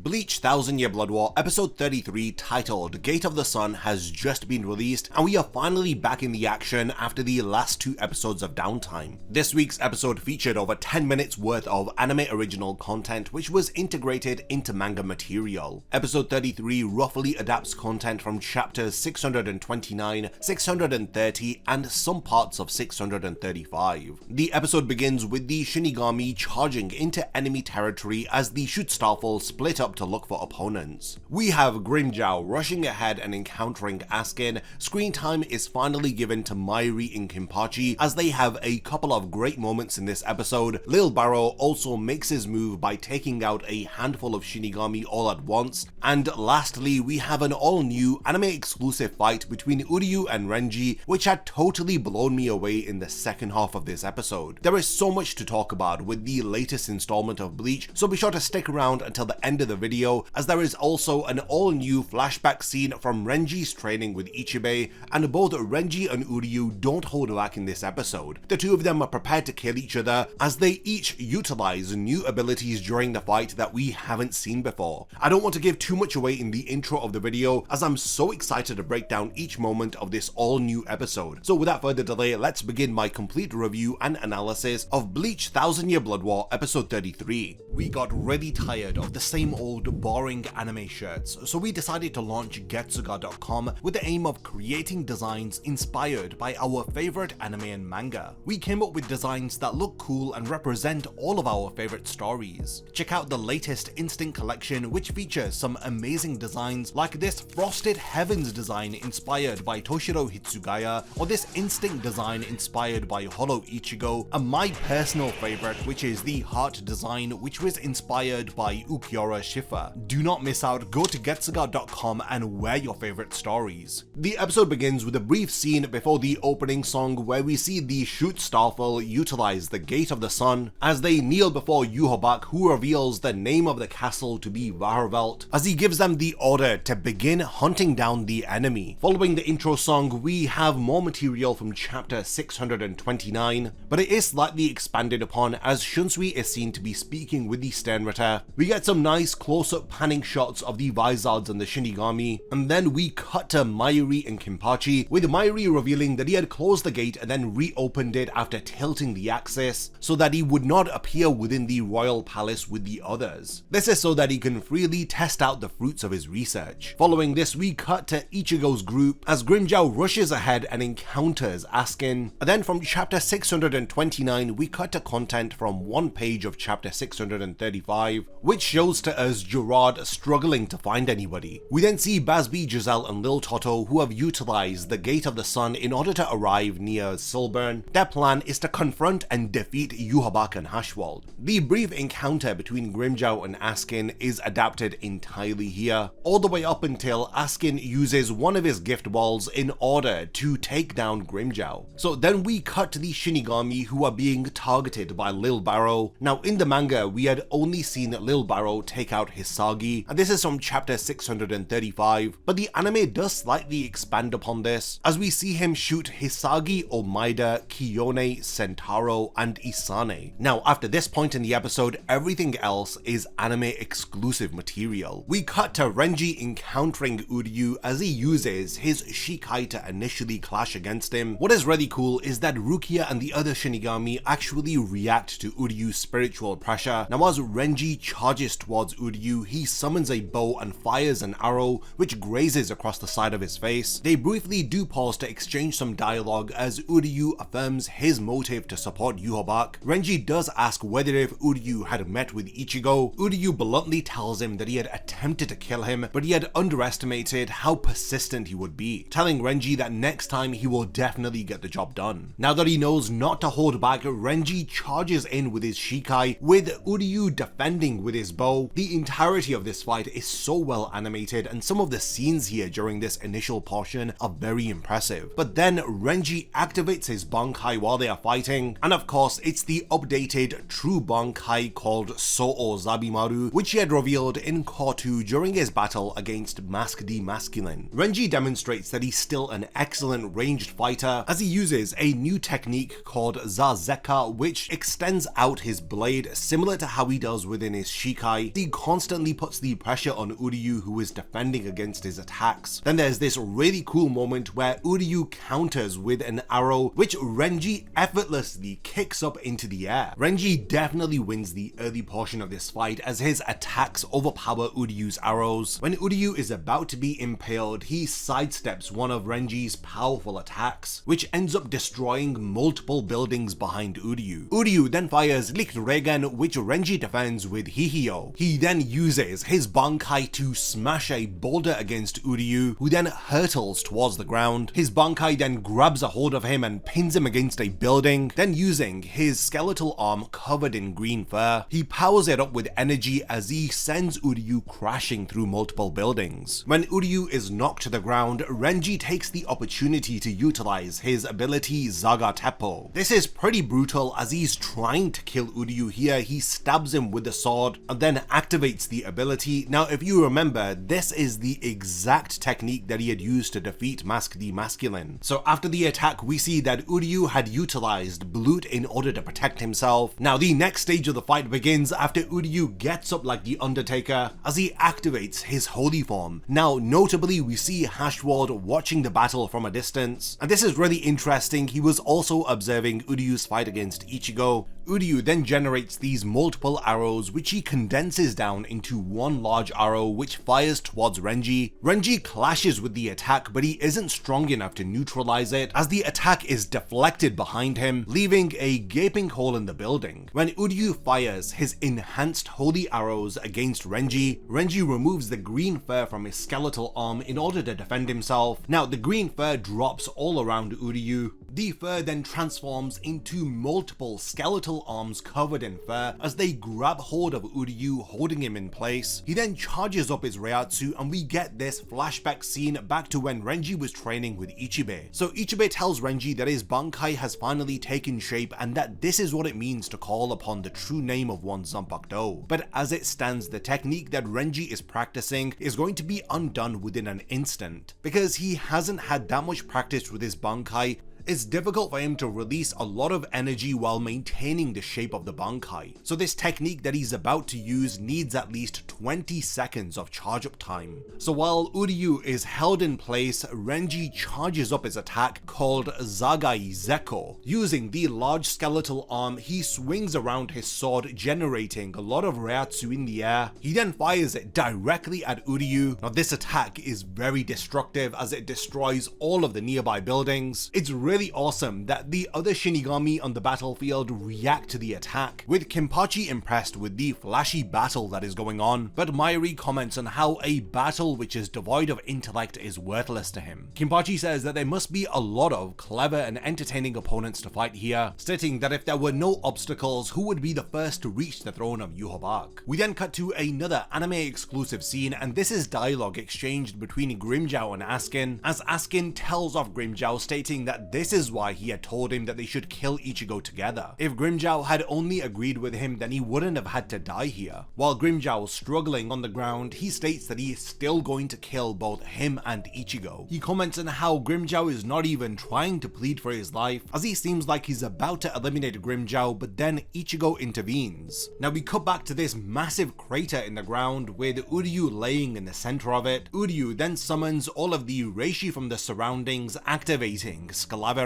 Bleach 1000 Year Blood War episode 33 titled Gate of the Sun has just been released, and we are finally back in the action after the last 2 episodes of downtime. This week's episode featured over 10 minutes worth of anime original content which was integrated into manga material. Episode 33 roughly adapts content from chapters 629, 630 and some parts of 635. The episode begins with the Shinigami charging into enemy territory as the Shoot Starfall split up to look for opponents. We have Grimmjow rushing ahead and encountering Askin. Screen time is finally given to Mayuri and Kinpachi as they have a couple of great moments in this episode. Lil Barrow also makes his move by taking out a handful of Shinigami all at once. And lastly, we have an all-new anime exclusive fight between Uryu and Renji, which had totally blown me away in the second half of this episode. There is so much to talk about with the latest installment of Bleach, so be sure to stick around until the end of the video, as there is also an all-new flashback scene from Renji's training with Ichibei, and both Renji and Uryu don't hold back in this episode. The two of them are prepared to kill each other as they each utilize new abilities during the fight that we haven't seen before. I don't want to give too much away in the intro of the video as I'm so excited to break down each moment of this all-new episode. So without further delay, let's begin my complete review and analysis of Bleach 1000 Year Blood War episode 33. We got really tired of the same old boring anime shirts, so we decided to launch Getsuga.com with the aim of creating designs inspired by our favorite anime and manga. We came up with designs that look cool and represent all of our favorite stories. Check out the latest Instinct collection, which features some amazing designs like this Frosted Heavens design inspired by Toshiro Hitsugaya, or this Instinct design inspired by Hollow Ichigo, and my personal favorite, which is the Heart design, which was inspired by Ukiura Shifa. Do not miss out, go to Getsuga.com and wear your favorite stories. The episode begins with a brief scene before the opening song where we see the Shoot Starfall utilize the Gate of the Sun as they kneel before Yuhobak, who reveals the name of the castle to be Vaharvelt, as he gives them the order to begin hunting down the enemy. Following the intro song, we have more material from chapter 629, but it is slightly expanded upon as Shunsui is seen to be speaking with the Sternritter. We get some nice close-up panning shots of the Vizards and the Shinigami, and then we cut to Mayuri and Kinpachi, with Mayuri revealing that he had closed the gate and then reopened it after tilting the axis so that he would not appear within the royal palace with the others. This is so that he can freely test out the fruits of his research. Following this, we cut to Ichigo's group as Grimmjow rushes ahead and encounters Askin. And then from chapter 629, we cut to content from one page of chapter 635, which shows to us Gerard struggling to find anybody. We then see Bazby, Giselle and Lil Toto, who have utilized the Gate of the Sun in order to arrive near Silburn. Their plan is to confront and defeat Yuhobak and Hashwald. The brief encounter between Grimmjow and Askin is adapted entirely here, all the way up until Askin uses one of his gift balls in order to take down Grimmjow. So then we cut to the Shinigami who are being targeted by Lil Barrow. Now in the manga, we had only seen Lil Barrow take out Hisagi, and this is from chapter 635, but the anime does slightly expand upon this, as we see him shoot Hisagi, Omaida, Kiyone, Sentaro, and Isane. Now after this point in the episode, everything else is anime exclusive material. We cut to Renji encountering Uryu as he uses his Shikai to initially clash against him. What is really cool is that Rukia and the other Shinigami actually react to Uryu's spiritual pressure. Now as Renji charges towards Uryu, he summons a bow and fires an arrow which grazes across the side of his face. They briefly do pause to exchange some dialogue as Uryu affirms his motive to support Yuhobak. Renji does ask whether if Uryu had met with Ichigo. Uryu bluntly tells him that he had attempted to kill him, but he had underestimated how persistent he would be, telling Renji that next time he will definitely get the job done. Now that he knows not to hold back, Renji charges in with his Shikai, with Uryu defending with his bow. The entirety of this fight is so well animated, and some of the scenes here during this initial portion are very impressive. But then Renji activates his Bankai while they are fighting, and of course it's the updated true Bankai called So'o Zabimaru, which he had revealed in Core 2 during his battle against Mask D Masculine. Renji demonstrates that he's still an excellent ranged fighter as he uses a new technique called Zazeka, which extends out his blade similar to how he does within his Shikai. The constantly puts the pressure on Uryu, who is defending against his attacks. Then there's this really cool moment where Uryu counters with an arrow, which Renji effortlessly kicks up into the air. Renji definitely wins the early portion of this fight as his attacks overpower Uryu's arrows. When Uryu is about to be impaled, he sidesteps one of Renji's powerful attacks, which ends up destroying multiple buildings behind Uryu. Uryu then fires Licht Regen, which Renji defends with Hihio. He then uses his Bankai to smash a boulder against Uryu, who then hurtles towards the ground. His Bankai then grabs a hold of him and pins him against a building. Then using his skeletal arm covered in green fur, he powers it up with energy as he sends Uryu crashing through multiple buildings. When Uryu is knocked to the ground, Renji takes the opportunity to utilize his ability Zaga Teppo. This is pretty brutal as he's trying to kill Uryu here. He stabs him with the sword and then activates the ability. Now if you remember, this is the exact technique that he had used to defeat Mask the Masculine. So after the attack, we see that Uryu had utilized Blood in order to protect himself. Now the next stage of the fight begins after Uryu gets up like the Undertaker as he activates his holy form. Now notably, we see Hashward watching the battle from a distance, and this is really interesting. He was also observing Uryu's fight against Ichigo. Uryu then generates these multiple arrows, which he condenses down into one large arrow which fires towards Renji. Renji clashes with the attack, but he isn't strong enough to neutralize it as the attack is deflected behind him, leaving a gaping hole in the building. When Uryu fires his enhanced holy arrows against Renji, Renji removes the green fur from his skeletal arm in order to defend himself. Now the green fur drops all around Uryu. The fur then transforms into multiple skeletal arms covered in fur as they grab hold of Uryu, holding him in place. He then charges up his Reiatsu and we get this flashback scene back to when Renji was training with Ichibe. So Ichibe tells Renji that his Bankai has finally taken shape and that this is what it means to call upon the true name of one's Zanpakuto. But as it stands, the technique that Renji is practicing is going to be undone within an instant. Because he hasn't had that much practice with his Bankai, it's difficult for him to release a lot of energy while maintaining the shape of the Bankai. So this technique that he's about to use needs at least 20 seconds of charge up time. So while Uryu is held in place, Renji charges up his attack called Zagai Zeko. Using the large skeletal arm, he swings around his sword, generating a lot of Reiatsu in the air. He then fires it directly at Uryu. Now this attack is very destructive as it destroys all of the nearby buildings. It's really awesome that the other Shinigami on the battlefield react to the attack, with Kenpachi impressed with the flashy battle that is going on, but Mayuri comments on how a battle which is devoid of intellect is worthless to him. Kenpachi says that there must be a lot of clever and entertaining opponents to fight here, stating that if there were no obstacles, who would be the first to reach the throne of Yhwach? We then cut to another anime exclusive scene, and this is dialogue exchanged between Grimmjow and Askin, as Askin tells off Grimmjow, stating that this is why he had told him that they should kill Ichigo together. If Grimmjow had only agreed with him, then he wouldn't have had to die here. While Grimmjow was struggling on the ground, he states that he is still going to kill both him and Ichigo. He comments on how Grimmjow is not even trying to plead for his life, as he seems like he's about to eliminate Grimmjow, but then Ichigo intervenes. Now we cut back to this massive crater in the ground with Uryu laying in the center of it. Uryu then summons all of the Reishi from the surroundings, activating Scalaverai.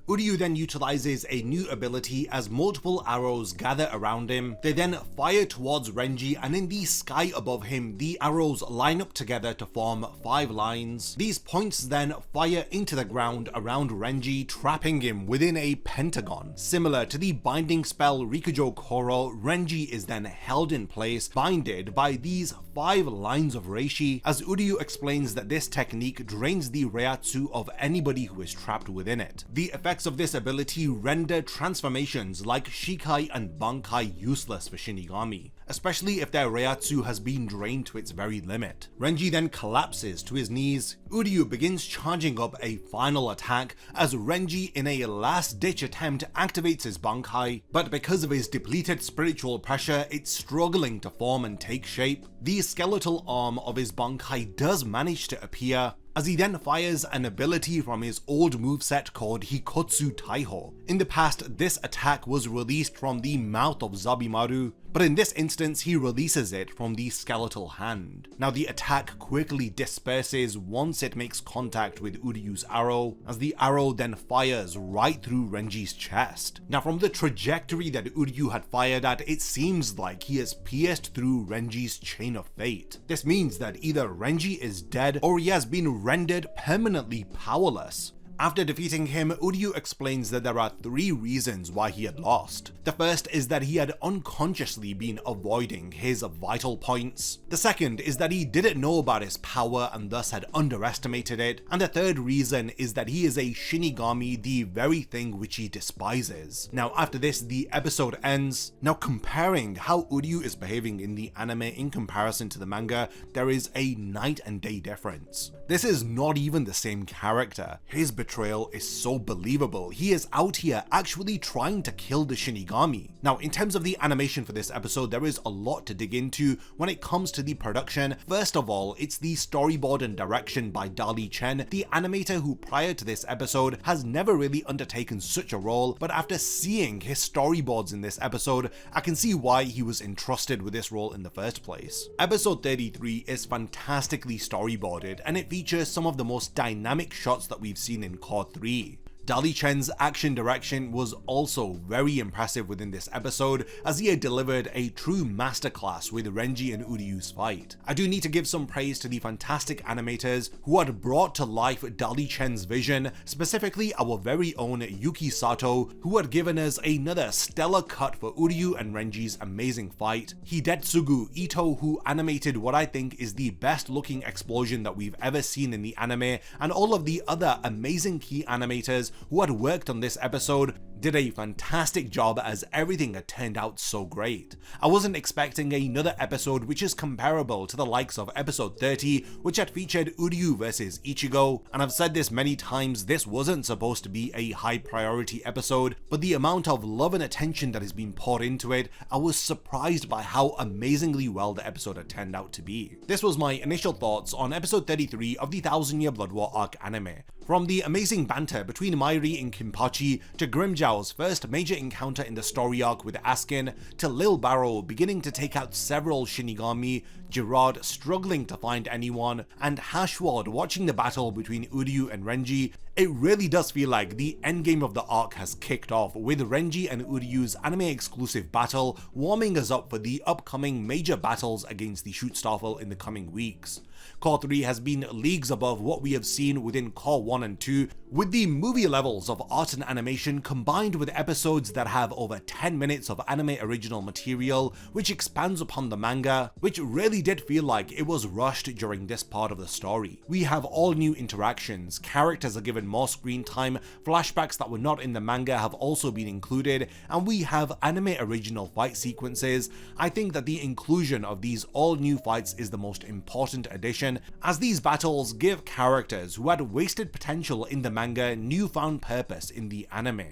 Uryu then utilizes a new ability as multiple arrows gather around him. They then fire towards Renji, and in the sky above him, the arrows line up together to form 5 lines. These points then fire into the ground around Renji, trapping him within a pentagon. Similar to the binding spell Rikujo Koro, Renji is then held in place, binded by these 5 lines of Reishi, as Uryu explains that this technique drains the Reiatsu of anybody who is trapped within it. The effects of this ability render transformations like Shikai and Bankai useless for Shinigami, especially if their Reiatsu has been drained to its very limit. Renji then collapses to his knees. Uryu begins charging up a final attack as Renji, in a last-ditch attempt, activates his Bankai, but because of his depleted spiritual pressure, it's struggling to form and take shape. The skeletal arm of his Bankai does manage to appear, as he then fires an ability from his old moveset called Hikotsu Taiho. In the past, this attack was released from the mouth of Zabimaru, but in this instance he releases it from the skeletal hand. Now the attack quickly disperses once it makes contact with Uryu's arrow, as the arrow then fires right through Renji's chest. Now from the trajectory that Uryu had fired at, it seems like he has pierced through Renji's chain of fate. This means that either Renji is dead or he has been rendered permanently powerless. After defeating him, Uryu explains that there are 3 reasons why he had lost. The first is that he had unconsciously been avoiding his vital points. The second is that he didn't know about his power and thus had underestimated it. And the third reason is that he is a Shinigami, the very thing which he despises. Now after this, the episode ends. Now comparing how Uryu is behaving in the anime in comparison to the manga, there is a night and day difference. This is not even the same character. His betrayal is so believable. He is out here actually trying to kill the Shinigami. Now in terms of the animation for this episode, there is a lot to dig into when it comes to the production. First of all, it's the storyboard and direction by Dali Chen, the animator who prior to this episode has never really undertaken such a role, but after seeing his storyboards in this episode, I can see why he was entrusted with this role in the first place. Episode 33 is fantastically storyboarded and it features some of the most dynamic shots that we've seen in Cour 3. Dali Chen's action direction was also very impressive within this episode, as he had delivered a true masterclass with Renji and Uryu's fight. I do need to give some praise to the fantastic animators who had brought to life Dali Chen's vision, specifically our very own Yuki Sato, who had given us another stellar cut for Uryu and Renji's amazing fight. Hidetsugu Ito, who animated what I think is the best looking explosion that we've ever seen in the anime, and all of the other amazing key animators who had worked on this episode did a fantastic job, as everything had turned out so great. I wasn't expecting another episode which is comparable to the likes of episode 30, which had featured Uryu versus Ichigo, and I've said this many times, this wasn't supposed to be a high priority episode, but the amount of love and attention that has been poured into it, I was surprised by how amazingly well the episode had turned out to be. This was my initial thoughts on episode 33 of the 1000-Year Blood War arc anime. From the amazing banter between Mairi and Kinpachi, to Grimmjow's first major encounter in the story arc with Askin, to Lil Barrow beginning to take out several Shinigami, Jirard struggling to find anyone, and Hashwad watching the battle between Uryu and Renji, it really does feel like the endgame of the arc has kicked off, with Renji and Uryu's anime exclusive battle warming us up for the upcoming major battles against the Schutzstaffel in the coming weeks. Cour 3 has been leagues above what we have seen within Cour 1 and 2, with the movie levels of art and animation combined with episodes that have over 10 minutes of anime original material, which expands upon the manga, which really did feel like it was rushed during this part of the story. We have all new interactions, characters are given more screen time, flashbacks that were not in the manga have also been included, and we have anime original fight sequences. I think that the inclusion of these all new fights is the most important addition, as these battles give characters who had wasted potential in the manga newfound purpose in the anime.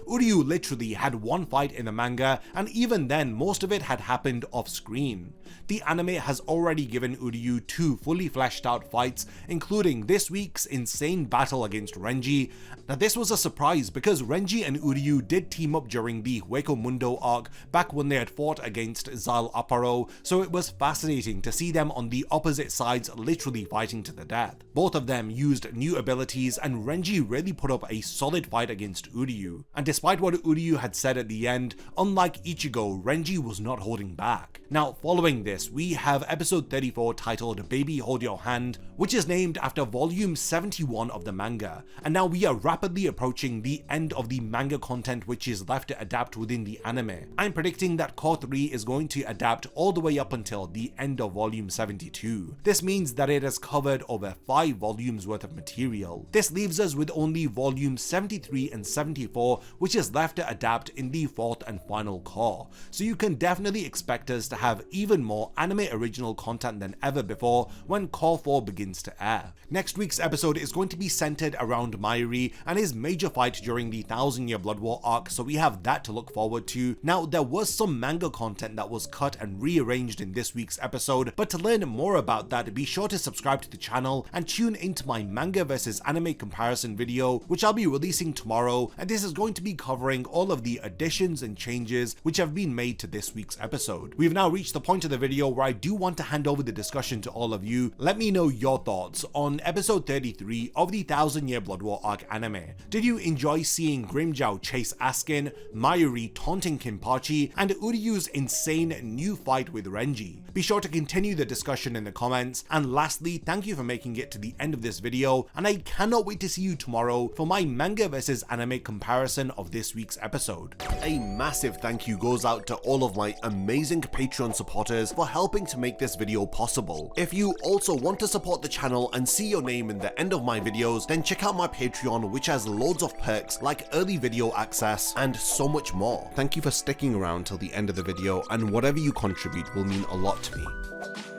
Uryu literally had one fight in the manga, and even then most of it had happened off screen. The anime has already given Uryu 2 fully fleshed out fights, including this week's insane battle against Renji. Now this was a surprise because Renji and Uryu did team up during the Hueco Mundo arc back when they had fought against Zal Aparo, so it was fascinating to see them on the opposite sides literally fighting to the death. Both of them used new abilities, and Renji really put up a solid fight against Uryu. And despite what Uryu had said at the end, unlike Ichigo, Renji was not holding back. Now following this, we have episode 34 titled Baby Hold Your Hand, which is named after volume 71 of the manga, and now we are rapidly approaching the end of the manga content which is left to adapt within the anime. I'm predicting that Cour 3 is going to adapt all the way up until the end of volume 72. This means that it has covered over 5 volumes worth of material. This leaves us with only volumes 73 and 74, which is left to adapt in the 4th and final Cour, so you can definitely expect us to have even more anime original content than ever before when Cour 4 begins to air. Next week's episode is going to be centered around Mairi and his major fight during the 1000-Year Blood War arc, so we have that to look forward to. Now there was some manga content that was cut and rearranged in this week's episode, but to learn more about that, be sure to subscribe to the channel and tune into my manga versus anime comparison video, which I'll be releasing tomorrow, and this is going going to be covering all of the additions and changes which have been made to this week's episode. We've now reached the point of the video where I do want to hand over the discussion to all of you. Let me know your thoughts on episode 33 of the 1000 Year Blood War arc anime. Did you enjoy seeing Grimmjow chase Askin, Mayuri taunting Kinpachi, and Uryu's insane new fight with Renji? Be sure to continue the discussion in the comments, and lastly, thank you for making it to the end of this video, and I cannot wait to see you tomorrow for my manga versus anime comparison of this week's episode. A massive thank you goes out to all of my amazing Patreon supporters for helping to make this video possible. If you also want to support the channel and see your name in the end of my videos, then check out my Patreon, which has loads of perks like early video access and so much more. Thank you for sticking around till the end of the video, and whatever you contribute will mean a lot to me.